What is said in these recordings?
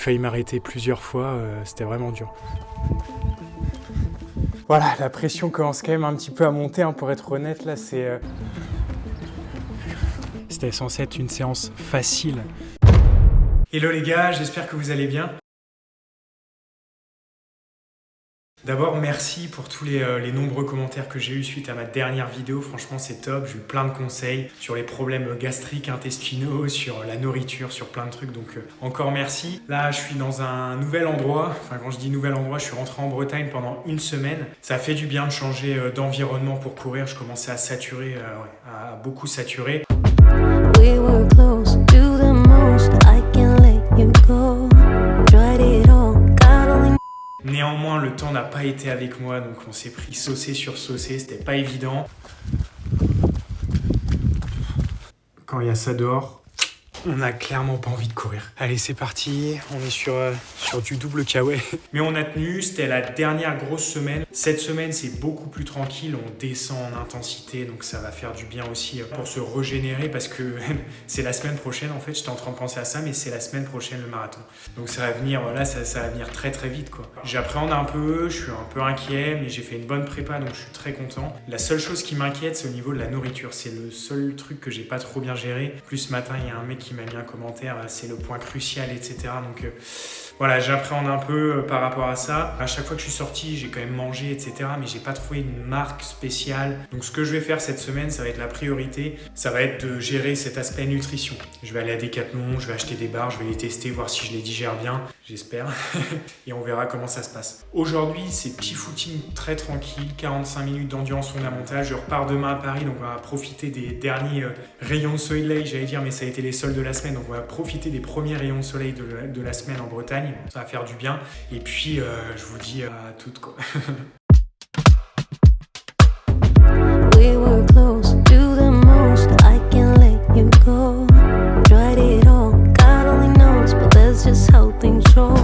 failli m'arrêter plusieurs fois, c'était vraiment dur. Voilà, la pression commence quand même un petit peu à monter, hein, pour être honnête, là c'est... C'était censé être une séance facile. Hello les gars, j'espère que vous allez bien. D'abord, merci pour tous les nombreux commentaires que j'ai eu suite à ma dernière vidéo. Franchement, c'est top. J'ai eu plein de conseils sur les problèmes gastriques, intestinaux, sur la nourriture, sur plein de trucs. Donc, encore merci. Là, je suis dans un nouvel endroit. Enfin, quand je dis nouvel endroit, je suis rentré en Bretagne pendant une semaine. Ça a fait du bien de changer d'environnement pour courir. Je commençais à saturer, à beaucoup saturer. We were close to the most. I can't let you go. Tried it all. God only. Néanmoins, le temps n'a pas été avec moi, donc on s'est pris saucé sur saucé, c'était pas évident. Quand il y a ça dehors, on n'a clairement pas envie de courir. Allez, c'est parti, on est sur du double kawaii. Mais on a tenu, c'était la dernière grosse semaine. Cette semaine, c'est beaucoup plus tranquille, on descend en intensité, donc ça va faire du bien aussi pour se régénérer, parce que c'est la semaine prochaine, en fait, j'étais en train de penser à ça, mais c'est la semaine prochaine le marathon. Donc ça va venir, là, ça va venir très très vite, quoi. J'appréhende un peu, je suis un peu inquiet, mais j'ai fait une bonne prépa, donc je suis très content. La seule chose qui m'inquiète, c'est au niveau de la nourriture. C'est le seul truc que j'ai pas trop bien géré. Plus ce matin, il y a un mec qui m'a mis un commentaire, c'est le point crucial, etc. Donc voilà, j'appréhende un peu par rapport à ça. À chaque fois que je suis sorti, j'ai quand même mangé, etc. Mais j'ai pas trouvé une marque spéciale. Donc ce que je vais faire cette semaine, ça va être la priorité. Ça va être de gérer cet aspect nutrition. Je vais aller à Decathlon, je vais acheter des barres, je vais les tester, voir si je les digère bien. J'espère. Et on verra comment ça se passe. Aujourd'hui, c'est petit footing très tranquille. 45 minutes d'endurance fondamentale. Je repars demain à Paris, donc on va profiter des derniers rayons de soleil, j'allais dire, mais ça a été les soldes de la semaine. Donc on va profiter des premiers rayons de soleil de la semaine en Bretagne. Ça va faire du bien. Et puis, je vous dis à toutes, quoi. We were close to the most. I can't let you go. Tried it all. God only knows, but that's just how things roll.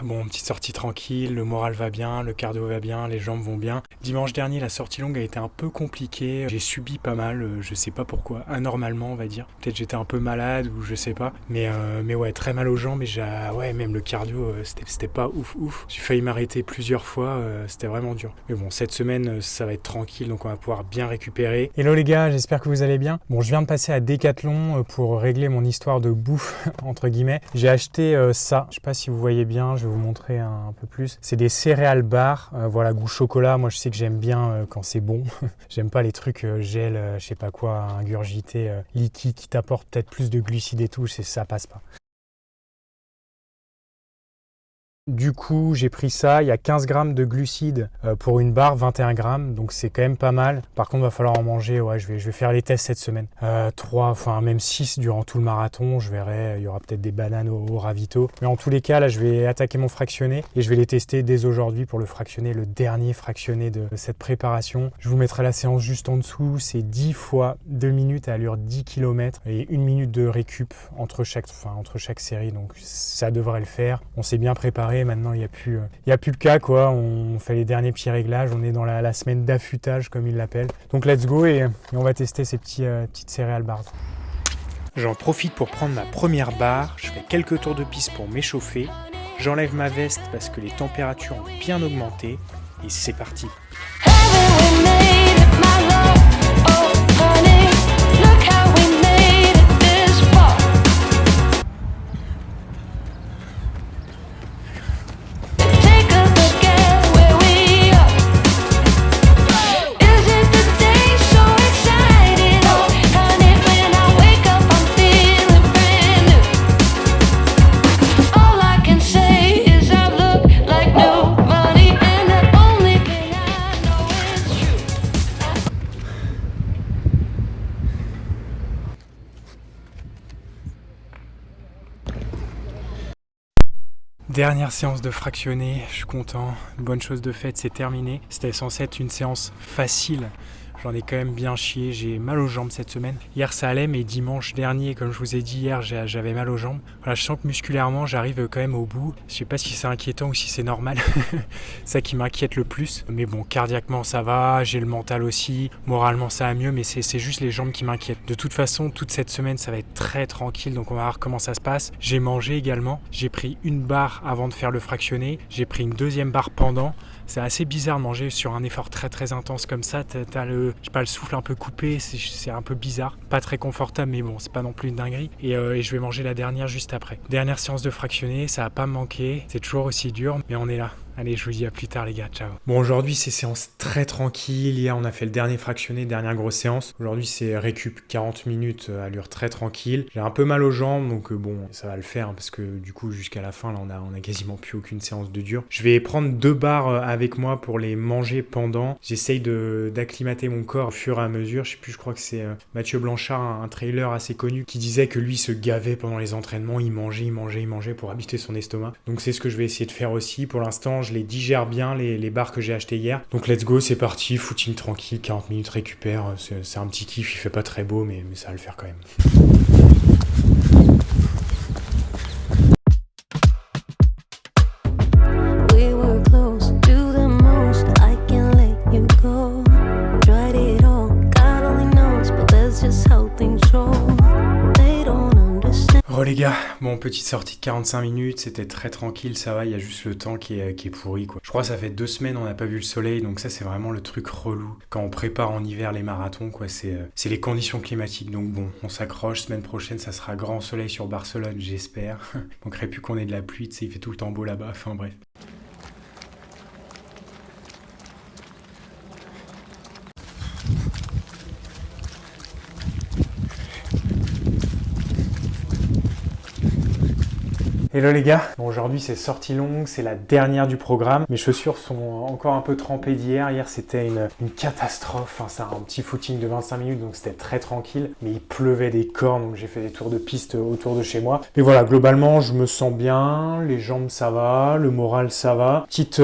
Bon, petite sortie tranquille, le moral va bien, le cardio va bien, les jambes vont bien. Dimanche dernier, la sortie longue a été un peu compliquée. J'ai subi pas mal, je sais pas pourquoi, anormalement on va dire. Peut-être j'étais un peu malade ou je sais pas. Mais ouais, très mal aux jambes et ouais, même le cardio, c'était pas ouf. J'ai failli m'arrêter plusieurs fois, c'était vraiment dur. Mais bon, cette semaine, ça va être tranquille, donc on va pouvoir bien récupérer. Hello les gars, j'espère que vous allez bien. Bon, je viens de passer à Decathlon pour régler mon histoire de bouffe, entre guillemets. J'ai acheté ça, je sais pas si vous voyez bien, je vais vous montrer un peu plus. C'est des céréales bars, voilà, goût chocolat. Moi je sais que j'aime bien quand c'est bon. J'aime pas les trucs gel, je sais pas quoi, ingurgité, liquide qui t'apporte peut-être plus de glucides et tout, ça passe pas. Du coup, j'ai pris ça, il y a 15 grammes de glucides pour une barre, 21 grammes, donc c'est quand même pas mal. Par contre, il va falloir en manger, ouais, je vais faire les tests cette semaine. 3, enfin même 6 durant tout le marathon, je verrai, il y aura peut-être des bananes au ravito. Mais en tous les cas, là, je vais attaquer mon fractionné et je vais les tester dès aujourd'hui pour le fractionné, le dernier fractionné de cette préparation. Je vous mettrai la séance juste en dessous, c'est 10 fois 2 minutes à allure 10 km et 1 minute de récup entre chaque série, donc ça devrait le faire. On s'est bien préparé. Maintenant, il n'y a plus le cas, quoi. On fait les derniers petits réglages. On est dans la semaine d'affûtage, comme ils l'appellent. Donc, let's go et on va tester ces petites céréales bars. J'en profite pour prendre ma première barre. Je fais quelques tours de piste pour m'échauffer. J'enlève ma veste parce que les températures ont bien augmenté. Et c'est parti. Dernière séance de fractionné, je suis content, bonne chose de faite, c'est terminé. C'était censé être une séance facile. J'en ai quand même bien chié, j'ai mal aux jambes cette semaine. Hier ça allait, mais dimanche dernier, comme je vous ai dit hier, j'avais mal aux jambes. Voilà, je sens que musculairement j'arrive quand même au bout. Je sais pas si c'est inquiétant ou si c'est normal. C'est ça qui m'inquiète le plus. Mais bon, cardiaquement ça va, j'ai le mental aussi, moralement ça va mieux, mais c'est juste les jambes qui m'inquiètent. De toute façon, toute cette semaine ça va être très tranquille, donc on va voir comment ça se passe. J'ai mangé également, j'ai pris une barre avant de faire le fractionné, j'ai pris une deuxième barre pendant. C'est assez bizarre de manger sur un effort très intense comme ça. T'as le souffle un peu coupé, c'est un peu bizarre. Pas très confortable, mais bon, c'est pas non plus une dinguerie. Et je vais manger la dernière juste après. Dernière séance de fractionné, ça va pas me manquer. C'est toujours aussi dur, mais on est là. Allez, je vous dis à plus tard les gars, ciao. Bon, aujourd'hui c'est séance très tranquille. Hier on a fait le dernier fractionné, dernière grosse séance. Aujourd'hui c'est récup 40 minutes, allure très tranquille. J'ai un peu mal aux jambes, donc bon, ça va le faire hein, parce que du coup jusqu'à la fin là on a quasiment plus aucune séance de dur. Je vais prendre 2 barres avec moi pour les manger pendant. J'essaye d'acclimater mon corps au fur et à mesure. Je sais plus, je crois que c'est Mathieu Blanchard, un trailer assez connu, qui disait que lui se gavait pendant les entraînements, il mangeait pour habiter son estomac. Donc c'est ce que je vais essayer de faire aussi. Pour l'instant, je les digère bien, les barres que j'ai achetées hier. Donc let's go, c'est parti, footing tranquille, 40 minutes récupère. C'est un petit kiff, il fait pas très beau, mais ça va le faire quand même. We were close to the most. I can't let you go. Tried it all, God only knows, but that's just how things roll. They don't understand. Oh les gars, bon, petite sortie de 45 minutes, c'était très tranquille, ça va, il y a juste le temps qui est pourri quoi. Je crois que ça fait 2 semaines on n'a pas vu le soleil, donc ça c'est vraiment le truc relou. Quand on prépare en hiver les marathons quoi, c'est les conditions climatiques, donc bon, on s'accroche, semaine prochaine ça sera grand soleil sur Barcelone, j'espère. Il manquerait plus qu'on ait de la pluie, tu sais, il fait tout le temps beau là-bas, enfin bref. Hello les gars, bon, aujourd'hui c'est sortie longue, c'est la dernière du programme. Mes chaussures sont encore un peu trempées d'hier. Hier c'était une catastrophe, enfin, c'est un petit footing de 25 minutes donc c'était très tranquille. Mais il pleuvait des cornes donc j'ai fait des tours de piste autour de chez moi. Mais voilà, globalement je me sens bien, les jambes ça va, le moral ça va. Petite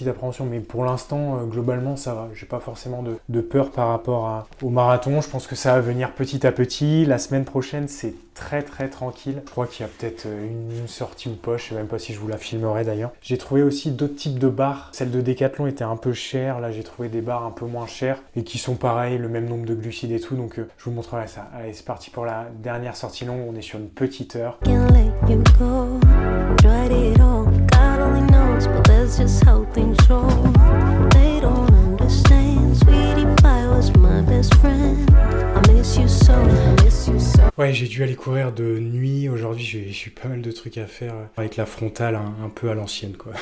appréhension, mais pour l'instant globalement ça va. J'ai pas forcément de peur par rapport au marathon. Je pense que ça va venir petit à petit. La semaine prochaine c'est très tranquille. Je crois qu'il y a peut-être une sortie ou pas, je sais même pas si je vous la filmerai d'ailleurs. J'ai trouvé aussi d'autres types de barres. Celle de Decathlon était un peu chère, là j'ai trouvé des barres un peu moins chères et qui sont pareilles, le même nombre de glucides et tout, donc je vous montrerai ça. Allez, c'est parti pour la dernière sortie longue, on est sur une petite heure. Can't let you go. Tried it all, God only knows, but that's just how things roll. They don't understand. Sweetie pie was my best friend. I miss you so, I miss you so. Ouais, j'ai dû aller courir de nuit. Aujourd'hui, j'ai eu pas mal de trucs à faire avec la frontale un peu à l'ancienne, quoi.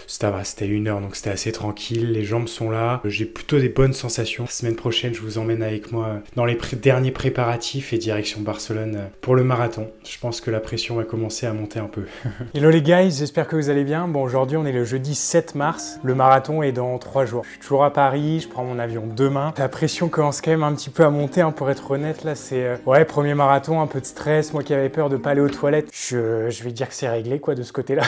Ça va, c'était 1 heure, donc c'était assez tranquille. Les jambes sont là. J'ai plutôt des bonnes sensations. La semaine prochaine, je vous emmène avec moi dans les derniers préparatifs et direction Barcelone pour le marathon. Je pense que la pression va commencer à monter un peu. Hello les guys, j'espère que vous allez bien. Bon, aujourd'hui, on est le jeudi 7 mars. Le marathon est dans 3 jours. Je suis toujours à Paris, je prends mon avion demain. La pression commence quand même un petit peu à monter, hein, pour être honnête. Là, c'est premier marathon, un peu de stress. Moi qui avais peur de pas aller aux toilettes, je vais dire que c'est réglé quoi de ce côté-là.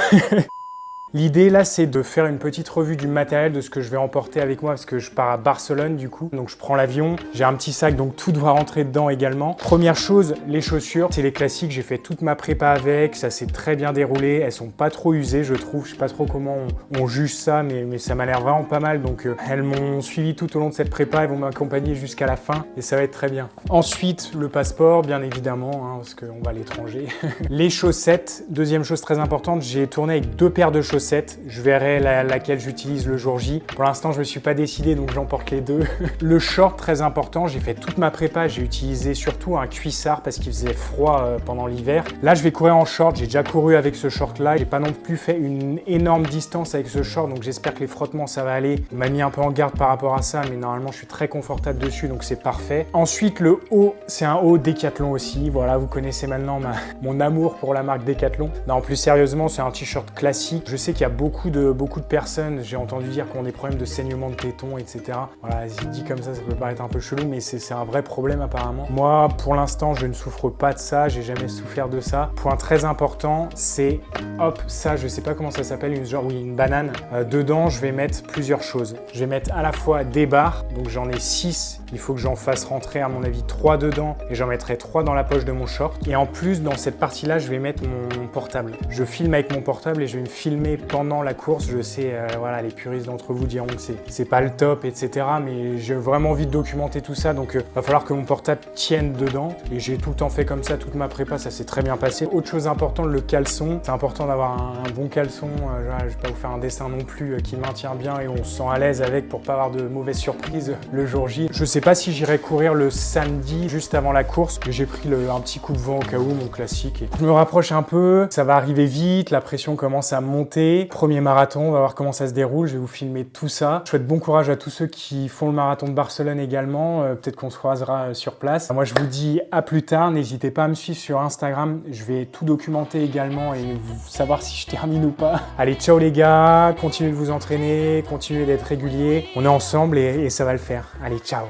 L'idée là c'est de faire une petite revue du matériel, de ce que je vais emporter avec moi parce que je pars à Barcelone du coup. Donc je prends l'avion, j'ai un petit sac donc tout doit rentrer dedans également. Première chose, les chaussures, c'est les classiques, j'ai fait toute ma prépa avec, ça s'est très bien déroulé, elles sont pas trop usées je trouve, je sais pas trop comment on juge ça mais ça m'a l'air vraiment pas mal donc elles m'ont suivi tout au long de cette prépa, elles vont m'accompagner jusqu'à la fin et ça va être très bien. Ensuite le passeport bien évidemment hein, parce qu'on va à l'étranger. Les chaussettes, deuxième chose très importante, j'ai tourné avec 2 paires de chaussettes. Je verrai laquelle j'utilise le jour J. Pour l'instant, je me suis pas décidé, donc j'emporte les 2. Le short, très important. J'ai fait toute ma prépa. J'ai utilisé surtout un cuissard parce qu'il faisait froid pendant l'hiver. Là, je vais courir en short. J'ai déjà couru avec ce short-là. J'ai pas non plus fait une énorme distance avec ce short, donc j'espère que les frottements, ça va aller. On m'a mis un peu en garde par rapport à ça, mais normalement, je suis très confortable dessus, donc c'est parfait. Ensuite, le haut, c'est un haut Decathlon aussi. Voilà, vous connaissez maintenant mon amour pour la marque Decathlon. Non, plus sérieusement, c'est un t-shirt classique. Je sais sais qu'il y a beaucoup de personnes, j'ai entendu dire qu'on a des problèmes de saignement de tétons, etc. Voilà, dit comme ça peut paraître un peu chelou, mais c'est un vrai problème apparemment. Moi, pour l'instant, je ne souffre pas de ça, j'ai jamais souffert de ça. Point très important, c'est, hop, ça, je sais pas comment ça s'appelle, une banane. Dedans, je vais mettre plusieurs choses. Je vais mettre à la fois des barres, donc j'en ai 6. Il faut que j'en fasse rentrer, à mon avis, 3 dedans, et j'en mettrai 3 dans la poche de mon short. Et en plus, dans cette partie-là, je vais mettre mon portable. Je filme avec mon portable et je vais me filmer pendant la course. Je sais, voilà, les puristes d'entre vous diront que c'est pas le top, etc. Mais j'ai vraiment envie de documenter tout ça, donc va falloir que mon portable tienne dedans. Et j'ai tout le temps fait comme ça, toute ma prépa, ça s'est très bien passé. Autre chose importante, le caleçon. C'est important d'avoir un bon caleçon. Je vais pas vous faire un dessin non plus qui maintient bien et on se sent à l'aise avec pour pas avoir de mauvaises surprises le jour J. Je sais pas si j'irai courir le samedi juste avant la course, mais j'ai pris un petit coup de vent au cas où, mon classique. Et je me rapproche un peu, ça va arriver vite, la pression commence à monter. Premier marathon, on va voir comment ça se déroule, je vais vous filmer tout ça. Je souhaite bon courage à tous ceux qui font le marathon de Barcelone également, peut-être qu'on se croisera sur place. Moi je vous dis à plus tard, n'hésitez pas à me suivre sur Instagram, je vais tout documenter également et savoir si je termine ou pas. Allez, ciao les gars, continuez de vous entraîner, continuez d'être réguliers, on est ensemble et ça va le faire. Allez, ciao.